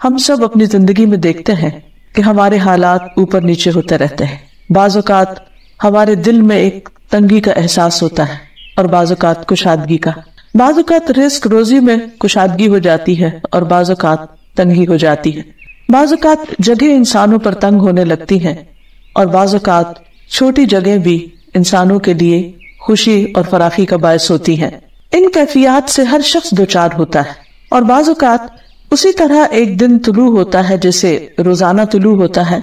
ہم سب اپنی زندگی میں دیکھتے ہیں کہ ہمارے حالات اوپر نیچے ہوتے رہتے ہیں. بعض اوقات ہمارے دل میں ایک تنگی کا احساس ہوتا ہے اور بعض اوقات کشادگی کا. بعض اوقات رزق روزی میں کشادگی ہو جاتی ہے اور بعض اوقات تنگی ہو جاتی ہے. بعض اوقات جگہ انسانوں پر تنگ ہونے لگتی ہیں اور بعض اوقات چھوٹی جگہ بھی انسانوں کے لیے خوشی اور فراخی کا باعث ہوتی ہیں. ان کیفیات سے ہر شخص دوچار ہوتا ہے اور بعض اوقات اسی طرح ایک دن طلوع ہوتا ہے جیسے روزانہ طلوع ہوتا ہے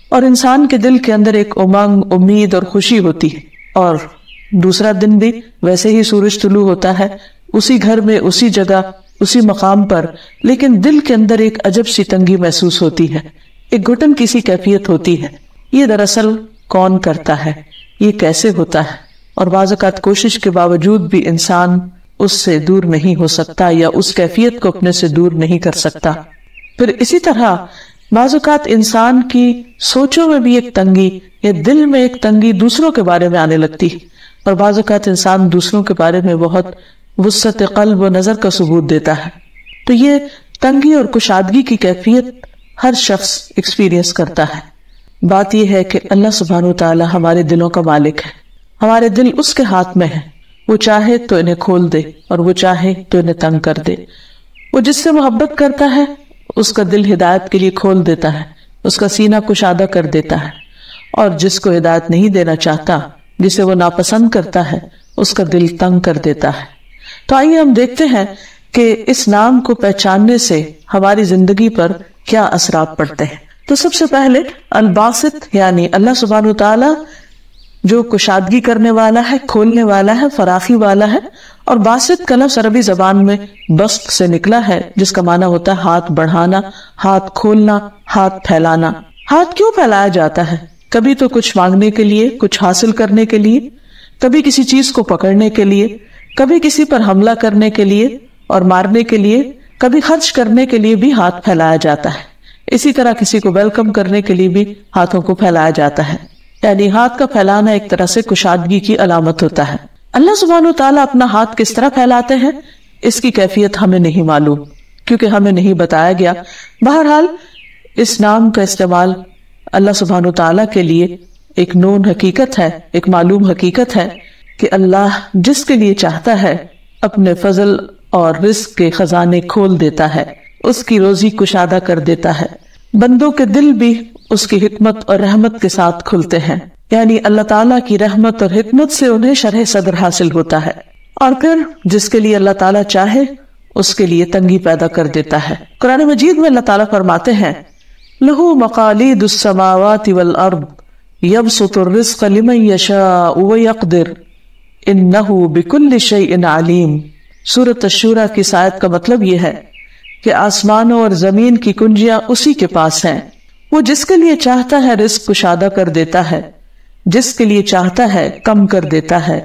اور انسان کے دل کے اندر ایک امنگ، امید اور خوشی ہوتی ہے، اور دوسرا دن بھی ویسے ہی سورج طلوع ہوتا ہے اسی گھر میں، اسی جگہ، اسی مقام پر، لیکن دل کے اندر ایک عجب سی تنگی محسوس ہوتی ہے، ایک گھٹن کی سی کیفیت ہوتی ہے. یہ دراصل کون کرتا ہے؟ یہ کیسے ہوتا ہے؟ اور بعض اوقات کوشش کے باوجود بھی انسان اس سے دور نہیں ہو سکتا یا اس کیفیت کو اپنے سے دور نہیں کر سکتا. پھر اسی طرح بعض اوقات انسان کی سوچوں میں بھی ایک تنگی یا دل میں ایک تنگی دوسروں کے بارے میں آنے لگتی ہے، اور بعض اوقات انسان دوسروں کے بارے میں بہت وسعت قلب و نظر کا ثبوت دیتا ہے. تو یہ تنگی اور کشادگی کی کیفیت ہر شخص ایکسپیرینس کرتا ہے. بات یہ ہے کہ اللہ سبحانہ وتعالی ہمارے دلوں کا مالک ہے. ہمارے دل اس کے ہاتھ میں ہے، وہ چاہے تو انہیں کھول دے اور وہ چاہے تو انہیں تنگ کر دے. وہ جس سے محبت کرتا ہے اس کا دل ہدایت کے لیے کھول دیتا ہے، اس کا سینہ کشادہ کر دیتا ہے، اور جس کو ہدایت نہیں دینا چاہتا، جسے وہ ناپسند کرتا ہے، اس کا دل تنگ کر دیتا ہے. تو آئیے ہم دیکھتے ہیں کہ اس نام کو پہچاننے سے ہماری زندگی پر کیا اثرات پڑتے ہیں. تو سب سے پہلے الباسط، یعنی اللہ سبحانہ وتعالی جو کشادگی کرنے والا ہے، کھولنے والا ہے، فراخی والا ہے. اور باسط کا لفظ عربی زبان میں بسط سے نکلا ہے، جس کا معنی ہوتا ہے ہاتھ بڑھانا، ہاتھ کھولنا، ہاتھ پھیلانا. ہاتھ کیوں پھیلایا جاتا ہے؟ کبھی تو کچھ مانگنے کے لیے، کچھ حاصل کرنے کے لیے، کبھی کسی چیز کو پکڑنے کے لیے، کبھی کسی پر حملہ کرنے کے لیے اور مارنے کے لیے، کبھی خرچ کرنے کے لیے بھی ہاتھ پھیلایا جاتا ہے. اسی طرح کسی کو ویلکم کرنے کے لیے بھی ہاتھوں کو پھیلایا جاتا ہے. یعنی ہاتھ کا پھیلانا ایک طرح سے کشادگی کی علامت ہوتا ہے. اللہ سبحانہ وتعالیٰ اپنا ہاتھ کس طرح پھیلاتے ہیں اس کی کیفیت ہمیں نہیں معلوم، کیونکہ ہمیں نہیں بتایا گیا. بہرحال اس نام کا استعمال اللہ سبحانہ وتعالیٰ کے لیے ایک نون حقیقت ہے، ایک معلوم حقیقت ہے کہ اللہ جس کے لیے چاہتا ہے اپنے فضل اور رزق کے خزانے کھول دیتا ہے، اس کی روزی کشادہ کر دیتا ہے. بندوں کے دل بھی اس کی حکمت اور رحمت کے ساتھ کھلتے ہیں، یعنی اللہ تعالیٰ کی رحمت اور حکمت سے انہیں شرح صدر حاصل ہوتا ہے، اور پھر جس کے لیے اللہ تعالیٰ چاہے اس کے لیے تنگی پیدا کر دیتا ہے. قرآن مجید میں اللہ تعالیٰ فرماتے ہیں لَهُ مَقَالِيدُ السَّمَاوَاتِ وَالْأَرْضِ يَبْسُطُ الرِّزْقَ لِمَن يَشَاءُ وَيَقْدِرُ إِنَّهُ بِكُلِّ شَيْءٍ عَلِيمٌ. سورۃ الشورى کی اس آیت کا مطلب یہ ہے کہ آسمانوں اور زمین کی کنجیاں اسی کے پاس ہیں. وہ جس کے لیے چاہتا ہے رزق کشادہ کر دیتا ہے، جس کے لیے چاہتا ہے کم کر دیتا ہے.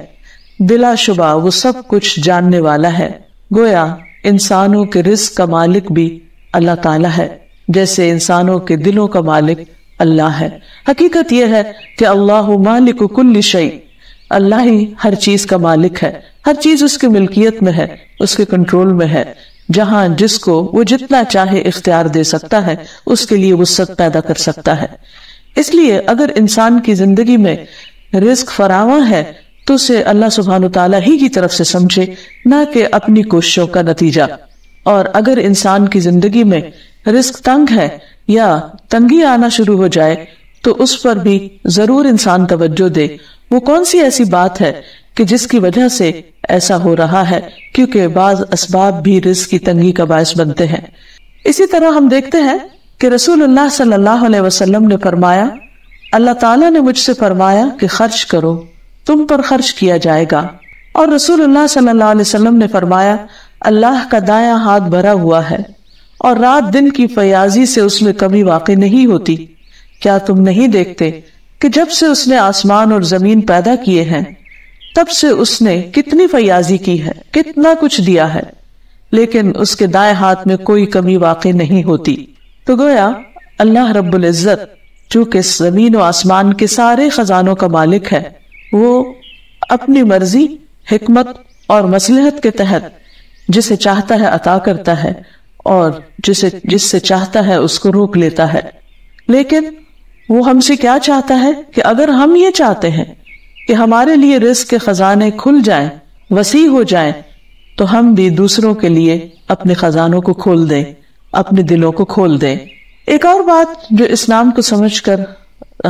بلا شبہ وہ سب کچھ جاننے والا ہے. گویا انسانوں کے رزق کا مالک بھی اللہ تعالیٰ ہے، جیسے انسانوں کے دلوں کا مالک اللہ ہے. حقیقت یہ ہے کہ اللہ مالک کل شیء، اللہ ہی ہر چیز کا مالک ہے. ہر چیز اس کی ملکیت میں ہے، اس کے کنٹرول میں ہے. جہاں جس کو وہ جتنا چاہے اختیار دے سکتا ہے، اس کے لیے وسعت پیدا کر سکتا ہے. اس لیے اگر انسان کی زندگی میں رزق فراواں ہے تو اسے اللہ سبحانہ تعالیٰ ہی کی طرف سے سمجھے، نہ کہ اپنی کوششوں کا نتیجہ. اور اگر انسان کی زندگی میں رزق تنگ ہے یا تنگی آنا شروع ہو جائے تو اس پر بھی ضرور انسان توجہ دے. وہ کون سی ایسی بات ہے کہ جس کی وجہ سے ایسا ہو رہا ہے، کیونکہ بعض اسباب بھی رزق کی تنگی کا باعث بنتے ہیں. اسی طرح ہم دیکھتے ہیں کہ رسول اللہ صلی اللہ علیہ وسلم نے فرمایا، اللہ تعالیٰ نے مجھ سے فرمایا کہ خرچ کرو، تم پر خرچ کیا جائے گا. اور رسول اللہ صلی اللہ علیہ وسلم نے فرمایا، اللہ کا دایاں ہاتھ بھرا ہوا ہے اور رات دن کی فیاضی سے اس میں کمی واقع نہیں ہوتی. کیا تم نہیں دیکھتے کہ جب سے اس نے آسمان اور زمین پیدا کیے ہیں تب سے اس نے کتنی فیاضی کی ہے، کتنا کچھ دیا ہے، لیکن اس کے دائیں ہاتھ میں کوئی کمی واقع نہیں ہوتی. تو گویا اللہ رب العزت چونکہ زمین و آسمان کے سارے خزانوں کا مالک ہے، وہ اپنی مرضی، حکمت اور مصلحت کے تحت جسے چاہتا ہے عطا کرتا ہے، اور جس سے چاہتا ہے اس کو روک لیتا ہے. لیکن وہ ہم سے کیا چاہتا ہے کہ اگر ہم یہ چاہتے ہیں کہ ہمارے لیے رزق کے خزانے کھل جائیں، وسیع ہو جائیں، تو ہم بھی دوسروں کے لیے اپنے خزانوں کو کھول دیں، اپنے دلوں کو کھول دیں. ایک اور بات جو اسلام کو سمجھ کر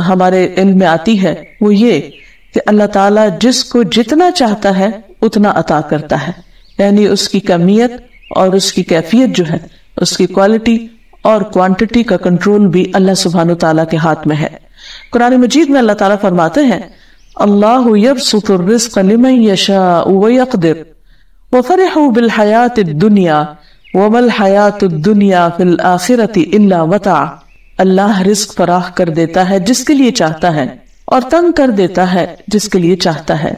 ہمارے علم میں آتی ہے وہ یہ کہ اللہ تعالیٰ جس کو جتنا چاہتا ہے اتنا عطا کرتا ہے. یعنی اس کی کمیت اور اس کی کیفیت جو ہے، اس کی کوالٹی اور کوانٹٹی کا کنٹرول بھی اللہ سبحانہ تعالیٰ کے ہاتھ میں ہے. قرآن مجید میں اللہ تعالیٰ فرماتے ہیں اللہ یبسط الرزق لمن یشاء ویقدر وفرحوا بالحیاۃ الدنیا وما الحیاۃ الدنیا فی الآخرۃ الا متاع. اللہ رزق فراخ کر دیتا ہے جس کے لیے چاہتا ہے اور تنگ کر دیتا ہے جس کے لیے چاہتا ہے.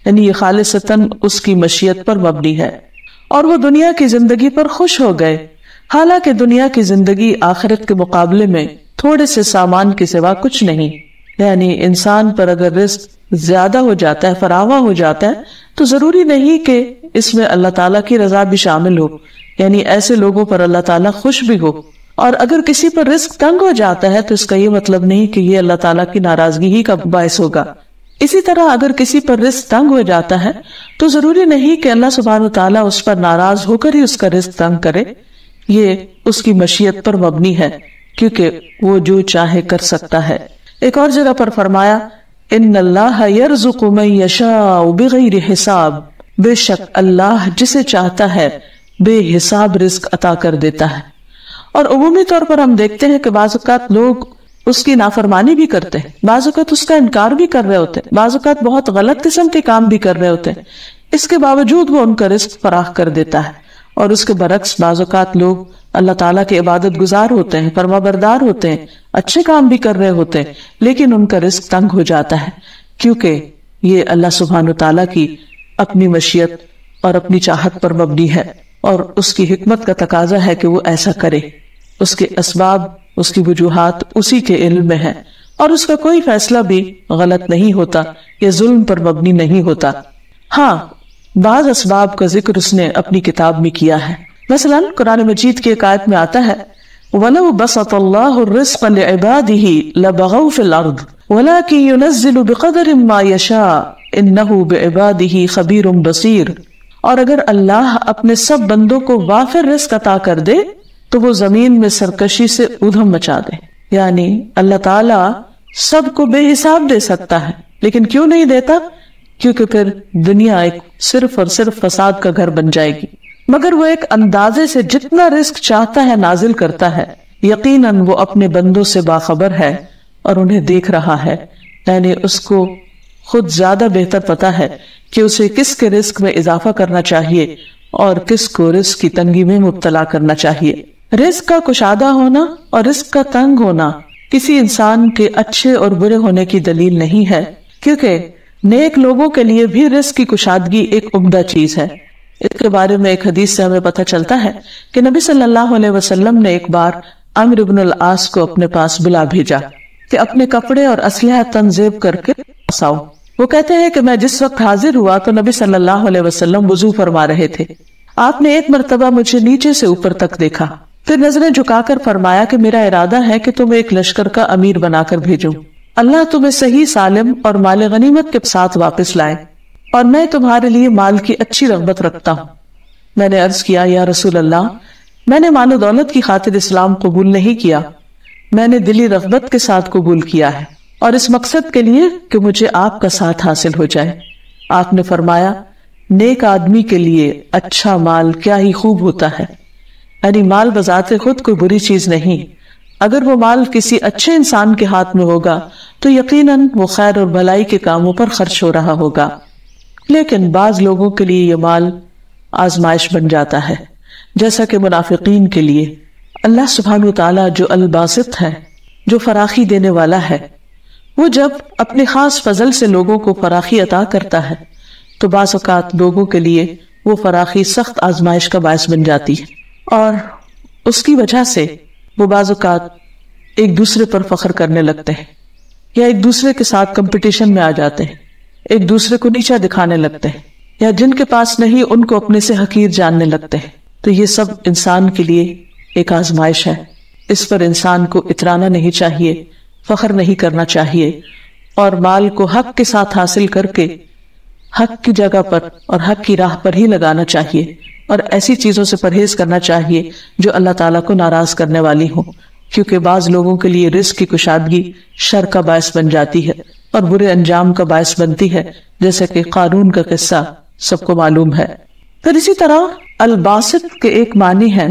یعنی یہ خالصتاً اس کی مشیت پر مبنی ہے. اور وہ دنیا کی زندگی پر خوش ہو گئے، حالانکہ دنیا کی زندگی آخرت کے مقابلے میں تھوڑے سے سامان کے سوا کچھ نہیں. یعنی انسان پر اگر رزق زیادہ ہو جاتا ہے، فراواں ہو جاتا ہے، تو ضروری نہیں کہ اس میں اللہ تعالیٰ کی رضا بھی شامل ہو. یعنی ایسے لوگوں پر اللہ تعالیٰ خوش بھی ہو. اور اگر کسی پر رزق تنگ ہو جاتا ہے تو اس کا یہ مطلب نہیں کہ یہ اللہ تعالیٰ کی ناراضگی ہی کا باعث ہوگا. اسی طرح اگر کسی پر رزق تنگ ہو جاتا ہے تو ضروری نہیں کہ اللہ سبحانہ تعالیٰ اس پر ناراض ہو کر ہی اس کا رزق تنگ کرے. یہ اس کی مشیت پر مبنی ہے کیونکہ وہ جو چاہے کر سکتا ہے. ایک اور جگہ پر فرمایا ان اللہ یرزق من یشاء بغیر حساب. بے شک اللہ جسے چاہتا ہے بے حساب رزق عطا کر دیتا ہے. اور عمومی طور پر ہم دیکھتے ہیں کہ بعض اوقات لوگ اس کی نافرمانی بھی کرتے ہیں، بعض اوقات اس کا انکار بھی کر رہے ہوتے ہیں، بعض اوقات بہت غلط قسم کے کام بھی کر رہے ہوتے ہیں، اس کے باوجود وہ ان کا رزق فراخ کر دیتا ہے. اور اس کے برعکس بعض اوقات لوگ اللہ تعالیٰ کے عبادت گزار ہوتے ہیں، فرما بردار ہوتے ہیں، اچھے کام بھی کر رہے ہوتے ہیں، لیکن ان کا رزق تنگ ہو جاتا ہے کیونکہ یہ اللہ سبحانہ تعالیٰ کی اپنی مشیت اور اپنی چاہت پر مبنی ہے اور اس کی حکمت کا تقاضا ہے کہ وہ ایسا کرے. اس کے اسباب، اس کی وجوہات اسی کے علم میں ہے اور اس کا کوئی فیصلہ بھی غلط نہیں ہوتا یا ظلم پر مبنی نہیں ہوتا. ہاں، بعض اسباب کا ذکر اس نے اپنی کتاب میں کیا ہے. مثلا قرآن مجید کی ایک آیت میں آتا ہے وَلَوْ بَسَطَ اللَّهُ الرِّزْقَ لِعِبَادِهِ لَبَغَوْا فِي الْأَرْضِ وَلَكِنْ يُنَزِّلُ بِقَدَرٍ مَا يَشَاءُ إِنَّهُ بِعِبَادِهِ خَبِيرٌ بَصِيرٌ. اور اگر اللہ اپنے سب بندوں کو وافر رزق عطا کر دے تو وہ زمین میں سرکشی سے ادھم مچا دے. یعنی اللہ تعالیٰ سب کو بے حساب دے سکتا ہے، لیکن کیوں نہیں دیتا؟ کیونکہ پھر دنیا ایک صرف اور صرف فساد کا گھر بن جائے گی. مگر وہ ایک اندازے سے جتنا رزق چاہتا ہے نازل کرتا ہے. یقیناً وہ اپنے بندوں سے باخبر ہے اور انہیں دیکھ رہا ہے. یعنی اس کو خود زیادہ بہتر پتا ہے کہ اسے کس کے رزق میں اضافہ کرنا چاہیے اور کس کو رزق کی تنگی میں مبتلا کرنا چاہیے. رزق کا کشادہ ہونا اور رزق کا تنگ ہونا کسی انسان کے اچھے اور برے ہونے کی دلیل نہیں ہے، کیونکہ نیک لوگوں کے لیے بھی رزق کی کشادگی ایک عمدہ چیز ہے. اس کے بارے میں ایک حدیث سے ہمیں پتہ چلتا ہے کہ نبی صلی اللہ علیہ وسلم نے ایک بار عمرو بن العاص کو اپنے پاس بلا بھیجا کہ اپنے کپڑے اور اسلحہ تنظیم کر کے آؤ. وہ کہتے ہیں کہ میں جس وقت حاضر ہوا تو نبی صلی اللہ علیہ وسلم وضو فرما رہے تھے. آپ نے ایک مرتبہ مجھے نیچے سے اوپر تک دیکھا، پھر نظریں جھکا کر فرمایا کہ میرا ارادہ ہے کہ تمہیں ایک لشکر کا امیر بنا کر بھیجوں. اللہ تمہیں صحیح سالم اور مال غنیمت کے ساتھ واپس لائے، اور میں تمہارے لیے مال کی اچھی رغبت رکھتا ہوں. میں نے عرض کیا یا رسول اللہ، میں نے مال و دولت کی خاطر اسلام قبول نہیں کیا، میں نے دلی رغبت کے ساتھ قبول کیا ہے اور اس مقصد کے لیے کہ مجھے آپ کا ساتھ حاصل ہو جائے. آپ نے فرمایا نیک آدمی کے لیے اچھا مال کیا ہی خوب ہوتا ہے. یعنی مال بذات خود کوئی بری چیز نہیں، اگر وہ مال کسی اچھے انسان کے ہاتھ میں ہوگا تو یقیناً وہ خیر اور بھلائی کے کاموں پر خرچ ہو رہا ہوگا. لیکن بعض لوگوں کے لیے یہ مال آزمائش بن جاتا ہے، جیسا کہ منافقین کے لیے. اللہ سبحانہ تعالیٰ جو الباسط ہے، جو فراخی دینے والا ہے، وہ جب اپنے خاص فضل سے لوگوں کو فراخی عطا کرتا ہے تو بعض اوقات لوگوں کے لیے وہ فراخی سخت آزمائش کا باعث بن جاتی ہے، اور اس کی وجہ سے وہ بعض اوقات ایک دوسرے پر فخر کرنے لگتے ہیں یا ایک دوسرے کے ساتھ کمپٹیشن میں آ جاتے ہیں، ایک دوسرے کو نیچا دکھانے لگتے ہیں، یا جن کے پاس نہیں ان کو اپنے سے حقیر جاننے لگتے ہیں. تو یہ سب انسان کے لیے ایک آزمائش ہے. اس پر انسان کو اترانا نہیں چاہیے، فخر نہیں کرنا چاہیے، اور مال کو حق کے ساتھ حاصل کر کے حق کی جگہ پر اور حق کی راہ پر ہی لگانا چاہیے، اور ایسی چیزوں سے پرہیز کرنا چاہیے جو اللہ تعالیٰ کو ناراض کرنے والی ہوں، کیونکہ بعض لوگوں کے لیے رزق کی کشادگی شر کا باعث بن جاتی ہے اور برے انجام کا باعث بنتی ہے، جیسے کہ قارون کا قصہ سب کو معلوم ہے. پھر اسی طرح الباسط کے ایک معنی ہے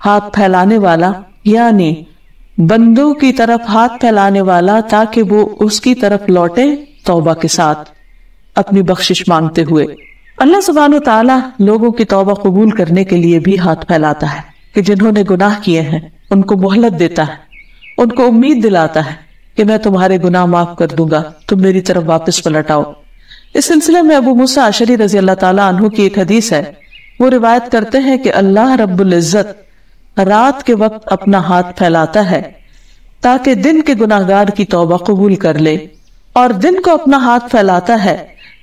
ہاتھ پھیلانے والا، یعنی بندوں کی طرف ہاتھ پھیلانے والا تاکہ وہ اس کی طرف لوٹے توبہ کے ساتھ اپنی بخشش مانگتے ہوئے. اللہ سبحانہ و تعالیٰ لوگوں کی توبہ قبول کرنے کے لیے بھی ہاتھ پھیلاتا ہے کہ جنہوں نے گناہ کیے ہیں ان کو مہلت دیتا ہے، ان کو امید دلاتا ہے کہ میں تمہارے گناہ معاف کر دوں گا، تم میری طرف واپس پلٹ آؤ. اس سلسلے میں ابو موسیٰ اشعری رضی اللہ تعالیٰ عنہ کی ایک حدیث ہے. وہ روایت کرتے ہیں کہ اللہ رب العزت رات کے وقت اپنا ہاتھ پھیلاتا ہے تاکہ دن کے گناہگار کی توبہ قبول کر لے، اور دن کو اپنا ہاتھ پھیلاتا ہے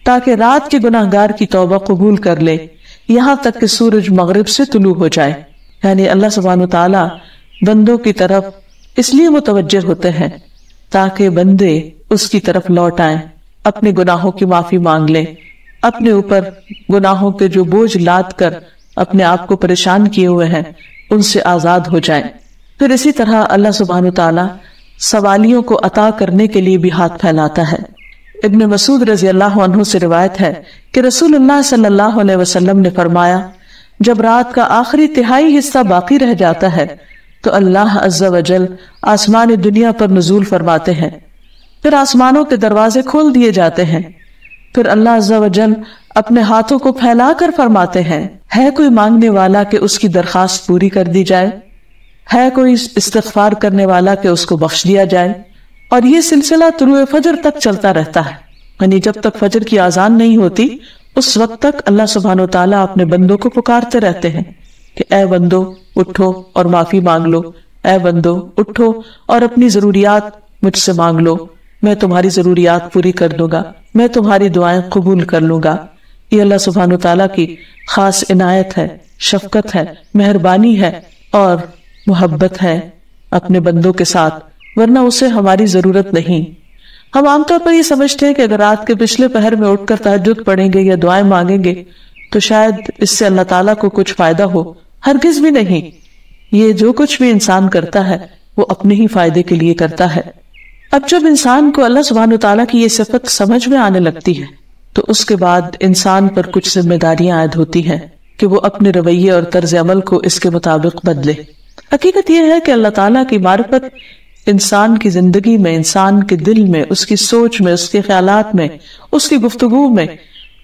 تاکہ رات کے گناہگار کی توبہ قبول کر لے، یہاں تک کہ سورج مغرب سے طلوع ہو جائے. یعنی اللہ سبحانہ تعالیٰ بندوں کی طرف اس لیے متوجہ ہوتے ہیں تاکہ بندے اس کی طرف لوٹ آئیں، اپنے گناہوں کی معافی مانگ لیں، اپنے اوپر گناہوں کے جو بوجھ لاد کر اپنے آپ کو پریشان کیے ہوئے ہیں ان سے آزاد ہو جائیں. پھر اسی طرح اللہ سبحانہ تعالیٰ سوالیوں کو عطا کرنے کے لیے بھی ہاتھ پھیلاتا ہے. ابن مسعود رضی اللہ عنہ سے روایت ہے کہ رسول اللہ صلی اللہ علیہ وسلم نے فرمایا، جب رات کا آخری تہائی حصہ باقی رہ جاتا ہے تو اللہ عز و جل آسمان دنیا پر نزول فرماتے ہیں، پھر آسمانوں کے دروازے کھول دیے جاتے ہیں، پھر اللہ عز و جل اپنے ہاتھوں کو پھیلا کر فرماتے ہیں، ہے کوئی مانگنے والا کہ اس کی درخواست پوری کر دی جائے، ہے کوئی استغفار کرنے والا کہ اس کو بخش دیا جائے. اور یہ سلسلہ طلوع فجر تک چلتا رہتا ہے، یعنی جب تک فجر کی اذان نہیں ہوتی اس وقت تک اللہ سبحانہ و تعالیٰ اپنے بندوں کو پکارتے رہتے ہیں کہ اے بندو اٹھو اور معافی مانگ لو، اے بندو اٹھو اور اپنی ضروریات مجھ سے مانگ لو، میں تمہاری ضروریات پوری کر دوں گا، میں تمہاری دعائیں قبول کر لوں گا. یہ اللہ سبحانہ و تعالیٰ کی خاص عنایت ہے، شفقت ہے، مہربانی ہے اور محبت ہے اپنے بندوں کے ساتھ، ورنہ اسے ہماری ضرورت نہیں. ہم عام طور پر یہ سمجھتے ہیں کہ اگر رات کے پچھلے پہر میں اٹھ کر تہجد پڑھیں گے یا دعائیں مانگیں گے تو شاید اس سے اللہ تعالیٰ کو کچھ فائدہ ہو. ہرگز بھی نہیں. یہ جو کچھ بھی انسان کرتا ہے وہ اپنے ہی فائدے کے لیے کرتا ہے. اب جب انسان کو اللہ سبحانہ تعالیٰ کی یہ صفت سمجھ میں آنے لگتی ہے تو اس کے بعد انسان پر کچھ ذمہ داریاں عائد ہوتی ہیں کہ وہ اپنے رویے اور طرز عمل کو اس کے مطابق بدلے. حقیقت یہ ہے کہ اللہ تعالیٰ کی معرفت انسان کی زندگی میں، انسان کے دل میں، اس کی سوچ میں، اس کے خیالات میں، اس کی گفتگو میں،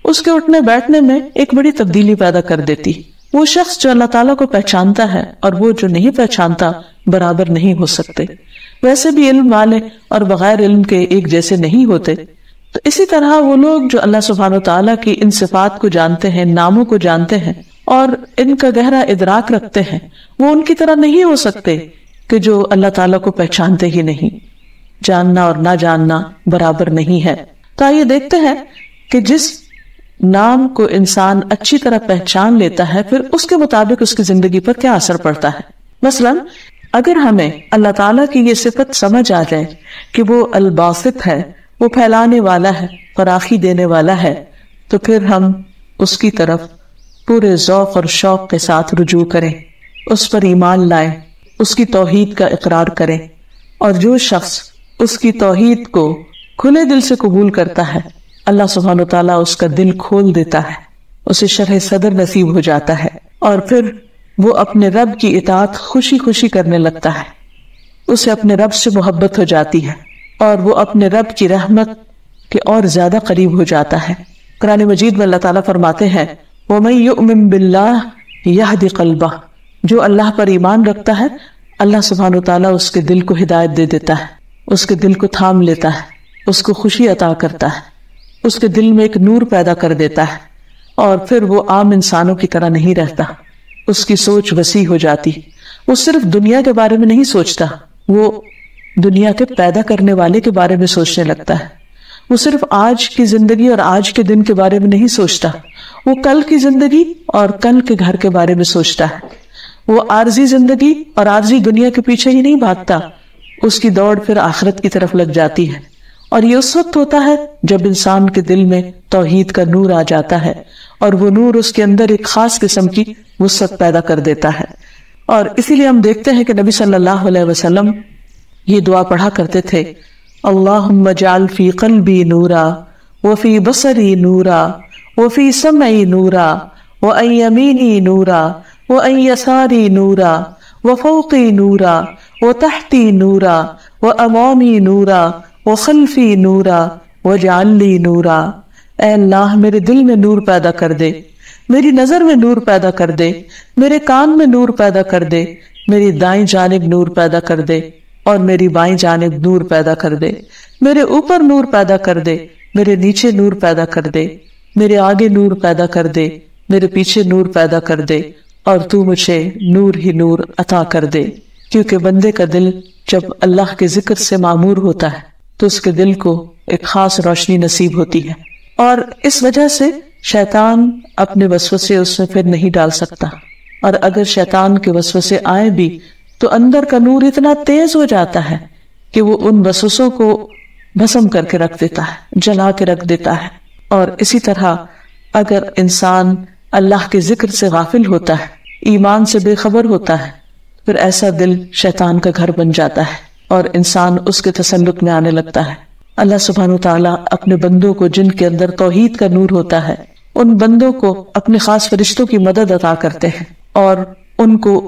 اس کے اٹھنے بیٹھنے میں ایک بڑی تبدیلی پیدا کر دیتی. وہ شخص جو اللہ تعالیٰ کو پہچانتا ہے اور وہ جو نہیں پہچانتا برابر نہیں ہو سکتے. ویسے بھی علم والے اور بغیر علم کے ایک جیسے نہیں ہوتے. تو اسی طرح وہ لوگ جو اللہ سبحانہ تعالیٰ کی ان صفات کو جانتے ہیں، ناموں کو جانتے ہیں اور ان کا گہرا ادراک رکھتے ہیں، وہ ان کی طرح نہیں ہو سکتے کہ جو اللہ تعالیٰ کو پہچانتے ہی نہیں. جاننا اور نہ جاننا برابر نہیں ہے. تو آئیے دیکھتے ہیں کہ جس نام کو انسان اچھی طرح پہچان لیتا ہے پھر اس کے مطابق اس کی زندگی پر کیا اثر پڑتا ہے. مثلا اگر ہمیں اللہ تعالیٰ کی یہ صفت سمجھ آ جائے کہ وہ الباسط ہے، وہ پھیلانے والا ہے، فراخی دینے والا ہے، تو پھر ہم اس کی طرف پورے ذوق اور شوق کے ساتھ رجوع کریں، اس پر ایمان لائیں، اس کی توحید کا اقرار کریں. اور جو شخص اس کی توحید کو کھلے دل سے قبول کرتا ہے اللہ سبحانہ تعالیٰ اس کا دل کھول دیتا ہے، اسے شرح صدر نصیب ہو جاتا ہے اور پھر وہ اپنے رب کی اطاعت خوشی خوشی کرنے لگتا ہے. اسے اپنے رب سے محبت ہو جاتی ہے اور وہ اپنے رب کی رحمت کے اور زیادہ قریب ہو جاتا ہے. قرآن مجید میں اللہ تعالیٰ فرماتے ہیں وَمَن يُؤْمِن بِاللَّهِ يَهْدِ قَلْبَهُ، جو اللہ پر ایمان رکھتا ہے اللہ سبحانہ تعالیٰ اس کے دل کو ہدایت دے دیتا ہے، اس کے دل کو تھام لیتا ہے، اس کو خوشی عطا کرتا ہے، اس کے دل میں ایک نور پیدا کر دیتا ہے اور پھر وہ عام انسانوں کی طرح نہیں رہتا. اس کی سوچ وسیع ہو جاتی. وہ صرف دنیا کے بارے میں نہیں سوچتا، وہ دنیا کے پیدا کرنے والے کے بارے میں سوچنے لگتا ہے. وہ صرف آج کی زندگی اور آج کے دن کے بارے میں نہیں سوچتا، وہ کل کی زندگی اور کل کے گھر کے بارے میں سوچتا ہے. وہ عارضی زندگی اور عارضی دنیا کے پیچھے ہی نہیں بھاگتا، اس کی دوڑ پھر آخرت کی طرف لگ جاتی ہے. اور یہ اس وقت ہوتا ہے جب انسان کے دل میں توحید کا نور آ جاتا ہے، اور وہ نور اس کے اندر ایک خاص قسم کی وسعت پیدا کر دیتا ہے. اور اسی لیے ہم دیکھتے ہیں کہ نبی صلی اللہ علیہ وسلم یہ دعا پڑھا کرتے تھے، اللہم اجعل فی قلبی نورا وفی بصری نورا وفی سمعی نورا وعن یمینی نورا وعن یساری نورا وفوقی نورا وتحتی نورا وامامی نورا وخلفی نورا واجعل لی نورا. اے اللہ میرے دل میں نور پیدا کر دے، میری نظر میں نور پیدا کر دے، میرے کان میں نور پیدا کر دے، میری دائیں جانب نور پیدا کر دے اور میری بائیں جانب نور پیدا کر دے، میرے اوپر نور پیدا کر دے، میرے نیچے نور پیدا کر دے، میرے آگے نور پیدا کر دے، میرے پیچھے نور پیدا کر دے، اور تو مجھے نور ہی نور عطا کر دے. کیونکہ بندے کا دل جب اللہ کے ذکر سے معمور ہوتا ہے تو اس کے دل کو ایک خاص روشنی نصیب ہوتی ہے، اور اس وجہ سے شیطان اپنے وسوسے اس میں پھر نہیں ڈال سکتا. اور اگر شیطان کے وسوسے آئے بھی تو اندر کا نور اتنا تیز ہو جاتا ہے کہ وہ ان وسوسوں کو بھسم کر کے رکھ دیتا ہے، جلا کے رکھ دیتا ہے. اور اسی طرح اگر انسان اللہ کے ذکر سے غافل ہوتا ہے، ایمان سے بے خبر ہوتا ہے، پھر ایسا دل شیطان کا گھر بن جاتا ہے اور انسان اس کے تسلط میں آنے لگتا ہے. اللہ سبحانہ وتعالیٰ اپنے بندوں کو جن کے اندر توحید کا نور ہوتا ہے، ان بندوں کو اپنے خاص فرشتوں کی مدد عطا کرتے ہیں، اور ان کو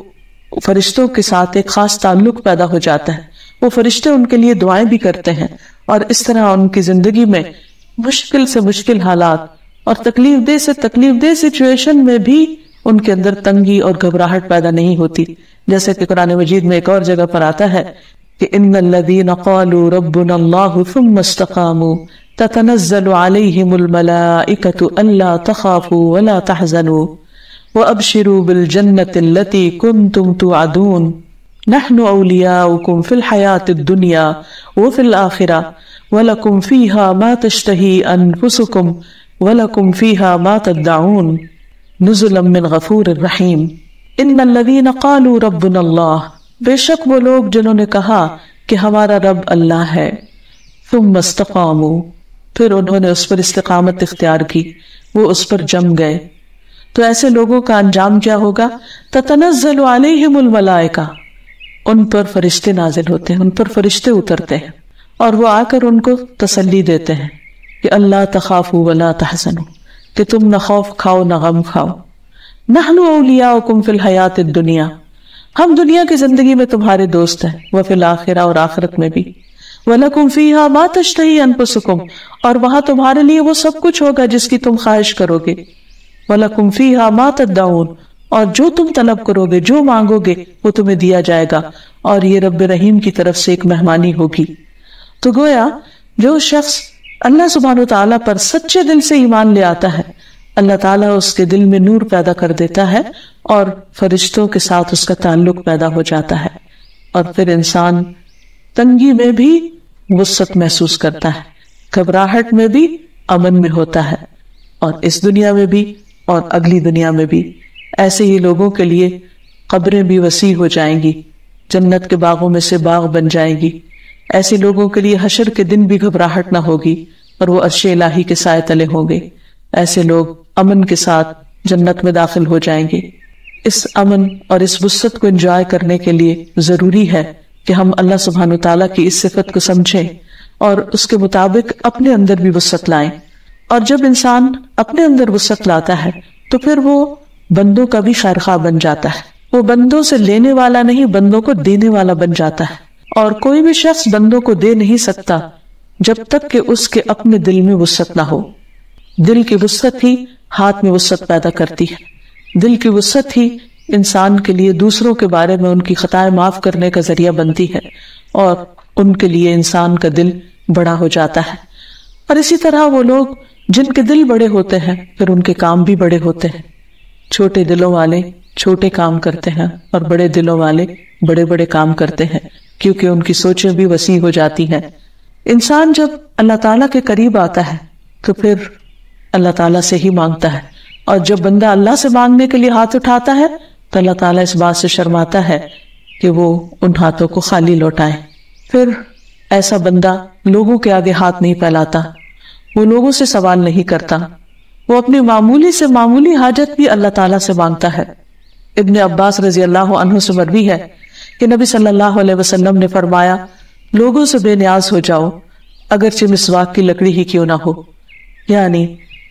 فرشتوں کے ساتھ ایک خاص تعلق پیدا ہو جاتا ہے. وہ فرشتے ان کے لیے دعائیں بھی کرتے ہیں، اور اس طرح ان کی زندگی میں مشکل سے مشکل حالات اور تکلیف دہ سے تکلیف دہ سچویشن میں بھی ان کے اندر تنگی اور گھبراہٹ پیدا نہیں ہوتی. جیسے کہ قرآن مجید میں ایک اور جگہ پر آتا ہے کہ ان الذین قالوا ربنا اللہ ثم استقاموا تتنزل علیہم الملائکۃ الا تخافوا ولا تحزنوا وابشروا بالجنۃ التي كنتم توعدون نحن اولیاؤکم فی الحیاۃ الدنیا وفی الآخرہ وَلَكُمْ فِيهَا مَا تَشْتَهِي أَنفُسُكُمْ وَلَكُمْ فِيهَا مَا تَدَّعُونَ نُزُلًا مِّن غَفُورٍ رَحِيمٍ. إِنَّ الَّذِينَ قَالُوا رَبُّنَا اللَّهُ، بے شک وہ لوگ جنہوں نے کہا کہ ہمارا رب اللہ ہے، ثُمَّ اسْتَقَامُوا، پھر انہوں نے اس پر استقامت اختیار کی، وہ اس پر جم گئے. تو ایسے لوگوں کا انجام کیا ہوگا؟ تَتَنَزَّلُ عَلَيْهِمُ الْمَلَائِكَةُ، ان پر فرشتے نازل ہوتے ہیں، ان پر فرشتے اترتے ہیں، اور وہ آ کر ان کو تسلی دیتے ہیں کہ اللہ تخافوا ولا تحزنوا، کہ تم نہ خوف کھاؤ نہ غم کھاؤ. نحن اولیاؤکم فی الحیات الدنیا، ہم دنیا کی زندگی میں تمہارے دوست ہیں، وفی الآخرہ، اور آخرت میں بھی. وَلَكُمْ فِيهَا مَا تَشْتَهِي أَنفُسُكُمْ، اور وہاں تمہارے لیے وہ سب کچھ ہوگا جس کی تم خواہش کرو گے. وَلَكُمْ فِيهَا مَا تَدَّعُونَ، اور جو تم طلب کرو گے، جو مانگو گے، وہ تمہیں دیا جائے گا، اور یہ رب رحیم کی طرف سے ایک مہمانی ہوگی. تو گویا جو شخص اللہ سبحانہ وتعالیٰ پر سچے دل سے ایمان لے آتا ہے، اللہ تعالیٰ اس کے دل میں نور پیدا کر دیتا ہے، اور فرشتوں کے ساتھ اس کا تعلق پیدا ہو جاتا ہے، اور پھر انسان تنگی میں بھی وسعت محسوس کرتا ہے، گھبراہٹ میں بھی امن میں ہوتا ہے، اور اس دنیا میں بھی اور اگلی دنیا میں بھی. ایسے ہی لوگوں کے لیے قبریں بھی وسیع ہو جائیں گی، جنت کے باغوں میں سے باغ بن جائیں گی. ایسے لوگوں کے لیے حشر کے دن بھی گھبراہٹ نہ ہوگی، اور وہ عرش الہی کے سائے تلے ہوں گے. ایسے لوگ امن کے ساتھ جنت میں داخل ہو جائیں گے. اس امن اور اس وسعت کو انجوائے کرنے کے لیے ضروری ہے کہ ہم اللہ سبحانہ وتعالیٰ کی اس صفت کو سمجھیں اور اس کے مطابق اپنے اندر بھی وسعت لائیں. اور جب انسان اپنے اندر وسعت لاتا ہے تو پھر وہ بندوں کا بھی خیرخواہ بن جاتا ہے. وہ بندوں سے لینے والا نہیں، بندوں کو دینے والا بن جاتا ہے. اور کوئی بھی شخص بندوں کو دے نہیں سکتا جب تک کہ اس کے اپنے دل میں وسعت نہ ہو. دل کی وسعت ہی ہاتھ میں وسعت پیدا کرتی ہے. دل کی وسعت ہی انسان کے لیے دوسروں کے بارے میں ان کی خطائیں معاف کرنے کا ذریعہ بنتی ہے، اور ان کے لیے انسان کا دل بڑا ہو جاتا ہے. اور اسی طرح وہ لوگ جن کے دل بڑے ہوتے ہیں پھر ان کے کام بھی بڑے ہوتے ہیں. چھوٹے دلوں والے چھوٹے کام کرتے ہیں، اور بڑے دلوں والے بڑے بڑے کام کرتے ہیں، کیونکہ ان کی سوچیں بھی وسیع ہو جاتی ہیں. انسان جب اللہ تعالیٰ کے قریب آتا ہے تو پھر اللہ تعالیٰ سے ہی مانگتا ہے، اور جب بندہ اللہ سے مانگنے کے لیے ہاتھ اٹھاتا ہے تو اللہ تعالیٰ اس بات سے شرماتا ہے کہ وہ ان ہاتھوں کو خالی لوٹائے. پھر ایسا بندہ لوگوں کے آگے ہاتھ نہیں پھیلاتا، وہ لوگوں سے سوال نہیں کرتا، وہ اپنی معمولی سے معمولی حاجت بھی اللہ تعالیٰ سے مانگتا ہے. ابن عباس رضی اللہ عنہ سے مروی ہے کہ نبی صلی اللہ علیہ وسلم نے فرمایا، لوگوں سے بے نیاز ہو جاؤ اگرچہ مسواک کی لکڑی ہی کیوں نہ ہو. یعنی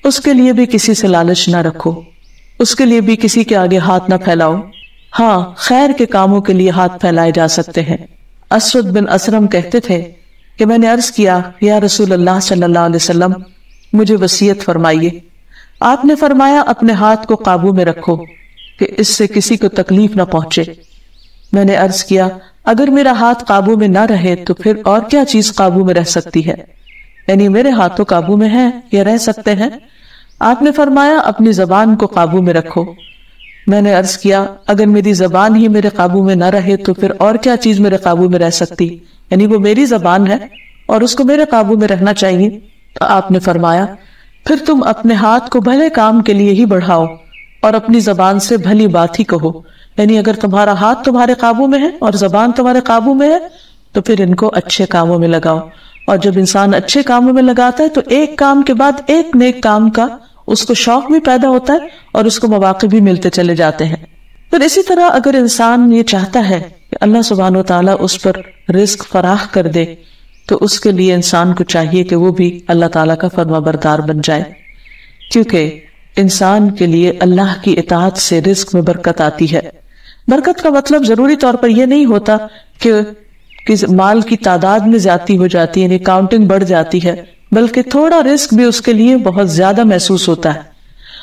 اس کے لیے بھی کسی سے لالچ نہ رکھو، اس کے لیے بھی کسی کے آگے ہاتھ نہ پھیلاؤ. ہاں، خیر کے کاموں کے لیے ہاتھ پھیلائے جا سکتے ہیں. اسود بن اسرم کہتے تھے کہ میں نے عرض کیا، یا رسول اللہ صلی اللہ علیہ وسلم، مجھے وصیت فرمائیے. آپ نے فرمایا، اپنے ہاتھ کو قابو میں رکھو کہ اس سے کسی کو تکلیف نہ پہنچے. میں نے عرض کیا، اگر میرا ہاتھ قابو میں نہ رہے تو پھر اور کیا چیز قابو میں رہ سکتی ہے؟ یعنی میرے ہاتھ تو قابو میں ہیں یا رہ سکتے ہیں؟ آپ نے فرمایا، اپنی زبان کو قابو میں رکھو. میں نے عرض کیا، اگر میری زبان ہی میرے قابو میں نہ رہے تو پھر اور کیا چیز میرے قابو میں رہ سکتی؟ یعنی وہ میری زبان ہے اور اس کو میرے قابو میں رہنا چاہیے. تو آپ نے فرمایا، پھر تم اپنے ہاتھ کو بھلے کام کے لیے ہی بڑھاؤ اور اپنی زبان سے بھلی بات ہی کہو. یعنی اگر تمہارا ہاتھ تمہارے قابو میں ہے اور زبان تمہارے قابو میں ہے تو پھر ان کو اچھے کاموں میں لگاؤ. اور جب انسان اچھے کاموں میں لگاتا ہے تو ایک کام کے بعد ایک نیک کام کا اس کو شوق بھی پیدا ہوتا ہے اور اس کو مواقع بھی ملتے چلے جاتے ہیں. پھر اسی طرح اگر انسان یہ چاہتا ہے کہ اللہ سبحانہ و تعالیٰ اس پر رزق فراخ کر دے تو اس کے لیے انسان کو چاہیے کہ وہ بھی اللہ تعالیٰ کا فرما بردار بن جائے، کیونکہ انسان کے لیے اللہ کی اطاعت سے رزق میں برکت آتی ہے. برکت کا مطلب ضروری طور پر یہ نہیں ہوتا کہ مال کی تعداد میں زیادتی ہو جاتی ہے، یعنی کاؤنٹنگ بڑھ جاتی ہے، بلکہ تھوڑا رزق بھی اس کے لیے بہت زیادہ محسوس ہوتا ہے.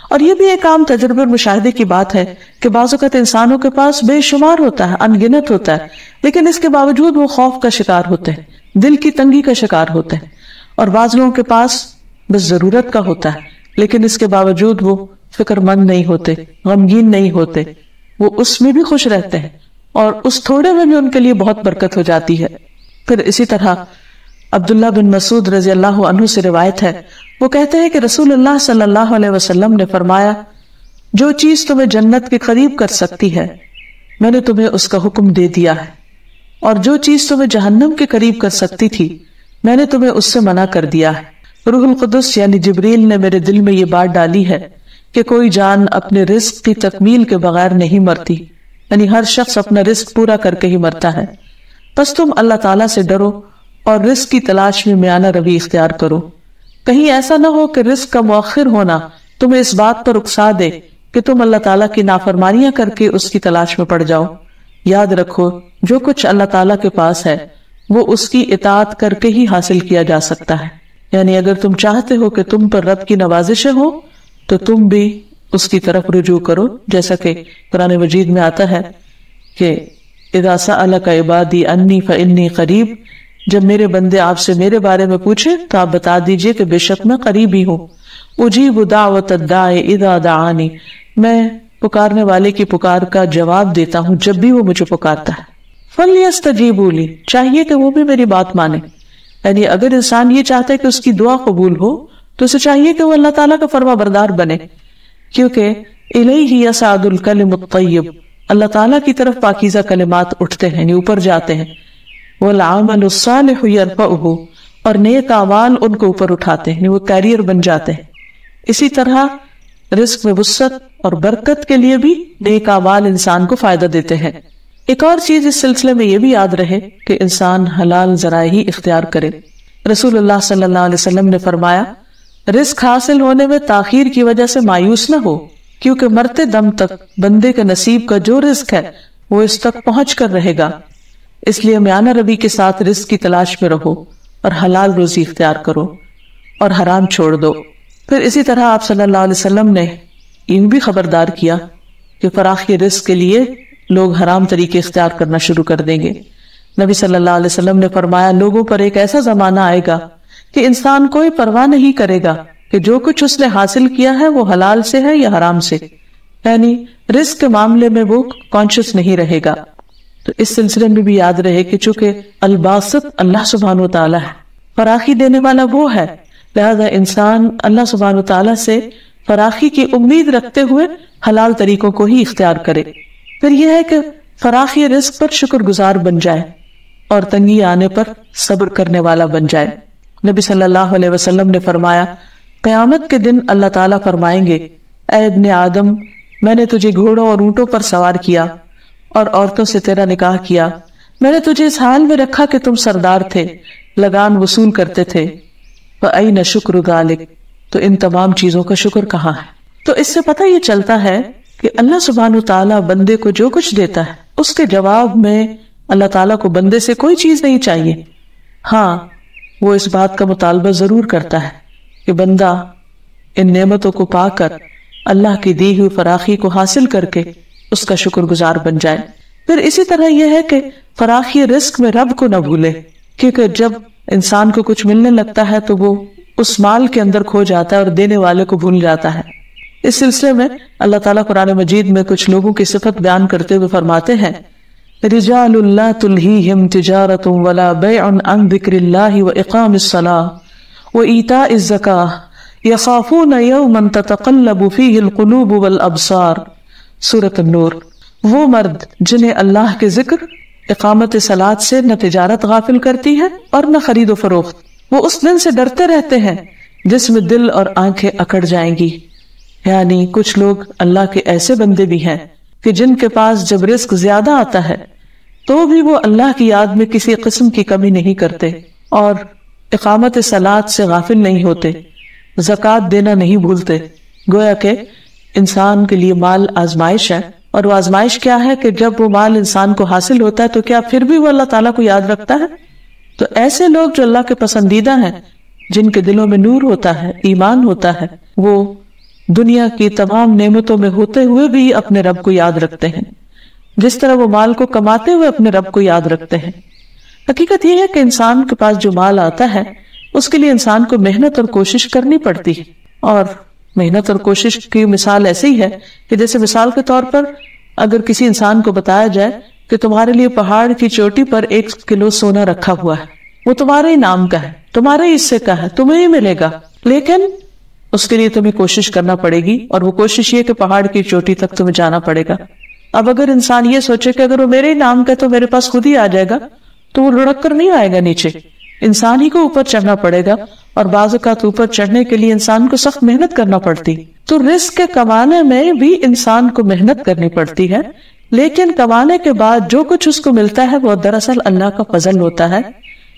اور یہ بھی ایک عام تجربے اور مشاہدے کی بات ہے کہ بعض اوقات انسانوں کے پاس بے شمار ہوتا ہے، ان گنت ہوتا ہے، لیکن اس کے باوجود وہ خوف کا شکار ہوتے ہیں، دل کی تنگی کا شکار ہوتے ہیں. اور بعض لوگوں کے پاس بس ضرورت کا ہوتا ہے، لیکن اس کے باوجود وہ فکر مند نہیں ہوتے، غمگین نہیں ہوتے، وہ اس میں بھی خوش رہتے ہیں اور اس تھوڑے میں بھی ان کے لیے بہت برکت ہو جاتی ہے. پھر اسی طرح عبداللہ بن مسعود رضی اللہ عنہ سے روایت ہے، وہ کہتے ہیں کہ رسول اللہ صلی اللہ علیہ وسلم نے فرمایا، جو چیز تمہیں جنت کے قریب کر سکتی ہے میں نے تمہیں اس کا حکم دے دیا ہے، اور جو چیز تمہیں جہنم کے قریب کر سکتی تھی میں نے تمہیں اس سے منع کر دیا ہے. روح القدس یعنی جبریل نے میرے دل میں یہ بات ڈالی ہے کہ کوئی جان اپنے رزق کی تکمیل کے بغیر نہیں مرتی، یعنی ہر شخص اپنا رزق پورا کر کے ہی مرتا ہے. بس تم اللہ تعالیٰ سے ڈرو اور رزق کی تلاش میں میانہ روی اختیار کرو. کہیں ایسا نہ ہو کہ رزق کا مؤخر ہونا تمہیں اس بات پر اکسا دے کہ تم اللہ تعالیٰ کی نافرمانیاں کر کے اس کی تلاش میں پڑ جاؤ. یاد رکھو، جو کچھ اللہ تعالیٰ کے پاس ہے وہ اس کی اطاعت کر کے ہی حاصل کیا جا سکتا ہے. یعنی اگر تم چاہتے ہو کہ تم پر رب کی نوازشیں ہو تو تم بھی اس کی طرف رجوع کرو، جیسا کہ قرآن مجید میں آتا ہے کہ اذا سألک عبادی انی فانی قریب، جب میرے بندے آپ سے میرے بارے میں پوچھے تو آپ بتا دیجئے کہ بے شک میں قریب ہی ہوں. اجیب دعوت الداع اذا دعانی، میں پکارنے والے کی پکار کا جواب دیتا ہوں جب بھی وہ مجھے پکارتا ہے. فلیستجیبوا لی، چاہیے کہ وہ بھی میری بات مانے. یعنی اگر انسان یہ چاہتا ہے کہ اس کی دعا قبول ہو تو اسے چاہیے کہ وہ اللہ تعالیٰ کا فرما بردار بنے، کیونکہ الیہ یصعد الکلم الطیب، اللہ تعالیٰ کی طرف پاکیزہ کلمات اٹھتے ہیں، یعنی اوپر جاتے ہیں. والعمل الصالح یرفعہ، اور نیک اعمال ان کو اوپر اٹھاتے ہیں، وہ کیریئر بن جاتے ہیں. اسی طرح رزق میں وسعت اور برکت کے لیے بھی نیک اعمال انسان کو فائدہ دیتے ہیں. ایک اور چیز اس سلسلے میں یہ بھی یاد رہے کہ انسان حلال ذرائع ہی اختیار کرے. رسول اللہ صلی اللہ علیہ وسلم نے فرمایا، رزق حاصل ہونے میں تاخیر کی وجہ سے مایوس نہ ہو، کیونکہ مرتے دم تک بندے کے نصیب کا جو رزق ہے وہ اس تک پہنچ کر رہے گا. اس لیے میانہ روی کے ساتھ رزق کی تلاش میں رہو اور حلال روزی اختیار کرو اور حرام چھوڑ دو. پھر اسی طرح آپ صلی اللہ علیہ وسلم نے یہ بھی خبردار کیا کہ فراخی رزق کے لیے لوگ حرام طریقے اختیار کرنا شروع کر دیں گے. نبی صلی اللہ علیہ وسلم نے فرمایا، لوگوں پر ایک ایسا زمانہ آئے گا کہ انسان کوئی پرواہ نہیں کرے گا کہ جو کچھ اس نے حاصل کیا ہے وہ حلال سے ہے یا حرام سے، یعنی رزق کے معاملے میں وہ کانشیس نہیں رہے گا. تو اس سلسلے میں بھی یاد رہے کہ چونکہ الباسط اللہ سبحانہ و تعالیٰ ہے، فراخی دینے والا وہ ہے، لہذا انسان اللہ سبحانہ و تعالیٰ سے فراخی کی امید رکھتے ہوئے حلال طریقوں کو ہی اختیار کرے۔ پھر یہ ہے کہ فراخی رزق پر شکر گزار بن جائے اور تنگی آنے پر صبر کرنے والا بن جائے۔ نبی صلی اللہ علیہ وسلم نے فرمایا، قیامت کے دن اللہ تعالیٰ فرمائیں گے، اے ابن آدم، میں نے تجھے گھوڑوں اور اونٹوں پر سوار کیا اور عورتوں سے تیرا نکاح کیا، میں نے تجھے اس حال میں رکھا کہ تم سردار تھے، لگان وصول کرتے تھے، فَأَيْنَ شُكْرُ ذَلِكَ، تو ان تمام چیزوں کا شکر کہاں ہے؟ تو اس سے پتہ یہ چلتا ہے کہ اللہ سبحانہ تعالیٰ بندے کو جو کچھ دیتا ہے اس کے جواب میں اللہ تعالیٰ کو بندے سے کوئی چیز نہیں چاہیے۔ ہاں، وہ اس بات کا مطالبہ ضرور کرتا ہے کہ بندہ ان نعمتوں کو پا کر اللہ کی دی ہوئی فراخی کو حاصل کر کے اس کا شکر گزار بن جائے۔ پھر اسی طرح یہ ہے کہ فراخی رزق میں رب کو نہ بھولے، کیونکہ جب انسان کو کچھ ملنے لگتا ہے تو وہ اس مال کے اندر کھو جاتا ہے اور دینے والے کو بھول جاتا ہے۔ اس سلسلے میں اللہ تعالیٰ قرآن مجید میں کچھ لوگوں کی صفت بیان کرتے ہوئے فرماتے ہیں، رجال لا تلہیہم تجارت ولا بیع عن ذکر اللہ واقام الصلاة وایتاء الزکاة یخافون یوما تتقلب فیہ القلوب والابصار۔ سورۃ النور۔ وہ مرد جنہیں اللہ کے ذکر، اقامت صلاۃ سے نہ تجارت غافل کرتی ہے اور نہ خرید و فروخت، وہ اس دن سے ڈرتے رہتے ہیں جس میں دل اور آنکھیں اکڑ جائیں گی۔ یعنی کچھ لوگ اللہ کے ایسے بندے بھی ہیں کہ جن کے پاس جب رزق زیادہ آتا ہے تو بھی وہ اللہ کی یاد میں کسی قسم کی کمی نہیں کرتے اور اقامت صلاۃ سے غافل نہیں ہوتے، زکوٰۃ دینا نہیں بھولتے۔ گویا کہ انسان کے لیے مال آزمائش ہے، اور وہ آزمائش کیا ہے کہ جب وہ مال انسان کو حاصل ہوتا ہے تو کیا پھر بھی وہ اللہ تعالیٰ کو یاد رکھتا ہے؟ تو ایسے لوگ جو اللہ کے پسندیدہ ہیں، جن کے دلوں میں نور ہوتا ہے، ایمان ہوتا ہے، وہ دنیا کی تمام نعمتوں میں ہوتے ہوئے بھی اپنے رب کو یاد رکھتے ہیں، جس طرح وہ مال کو کماتے ہوئے اپنے رب کو یاد رکھتے ہیں۔ حقیقت یہ ہے کہ انسان کے پاس جو مال آتا ہے اس کے لیے انسان کو محنت اور کوشش کرنی پڑتی ہے، اور محنت اور کوشش کی مثال ایسی ہے کہ جیسے مثال کے طور پر اگر کسی انسان کو بتایا جائے کہ تمہارے لیے پہاڑ کی چوٹی پر 1 کلو سونا رکھا ہوا ہے، وہ تمہارے ہی نام کا ہے، تمہارے ہی حصے کا ہے، تمہیں ہی ملے گا، لیکن اس کے لیے تمہیں کوشش کرنا پڑے گی، اور وہ کوشش یہ کہ پہاڑ کی چوٹی تک تمہیں جانا پڑے گا۔ اب اگر انسان یہ سوچے کہ اگر وہ میرے ہی نام کا ہے تو میرے پاس خود ہی آ جائے گا، تو وہ لڑک کر نہیں آئے گا نیچے، انسان ہی کو اوپر چڑھنا پڑے گا، اور بعض اوقات اوپر چڑھنے کے لیے انسان کو سخت محنت کرنا پڑتی۔ تو رزق کے کمانے میں بھی انسان کو محنت کرنی پڑتی ہے، لیکن کمانے کے بعد جو کچھ اس کو ملتا ہے وہ دراصل اللہ کا فضل ہوتا ہے،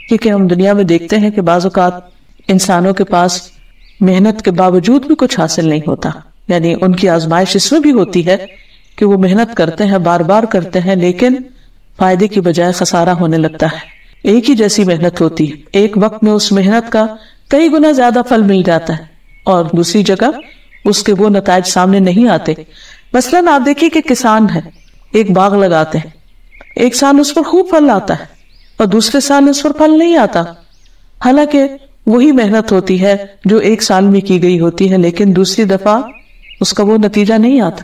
کیونکہ ہم دنیا میں دیکھتے ہیں کہ بعض اوقات انسانوں کے پاس محنت کے باوجود بھی کچھ حاصل نہیں ہوتا، یعنی ان کی آزمائش اس میں بھی ہوتی ہے کہ وہ محنت کرتے ہیں، بار بار کرتے ہیں، لیکن فائدے کی بجائے خسارہ ہونے لگتا ہے۔ ایک ہی جیسی محنت ہوتی ہے، ایک وقت میں اس محنت کا کئی گنا زیادہ پھل مل جاتا ہے، اور دوسری جگہ اس کے وہ نتائج سامنے نہیں آتے۔ مثلاً آپ دیکھیے کہ کسان ہے، ایک باغ لگاتے ہیں، ایک سال اس پر خوب پھل آتا ہے اور دوسرے سال اس پر پھل نہیں آتا، حالانکہ وہی محنت ہوتی ہے جو ایک سال میں کی گئی ہوتی ہے، لیکن دوسری دفعہ اس کا وہ نتیجہ نہیں آتا۔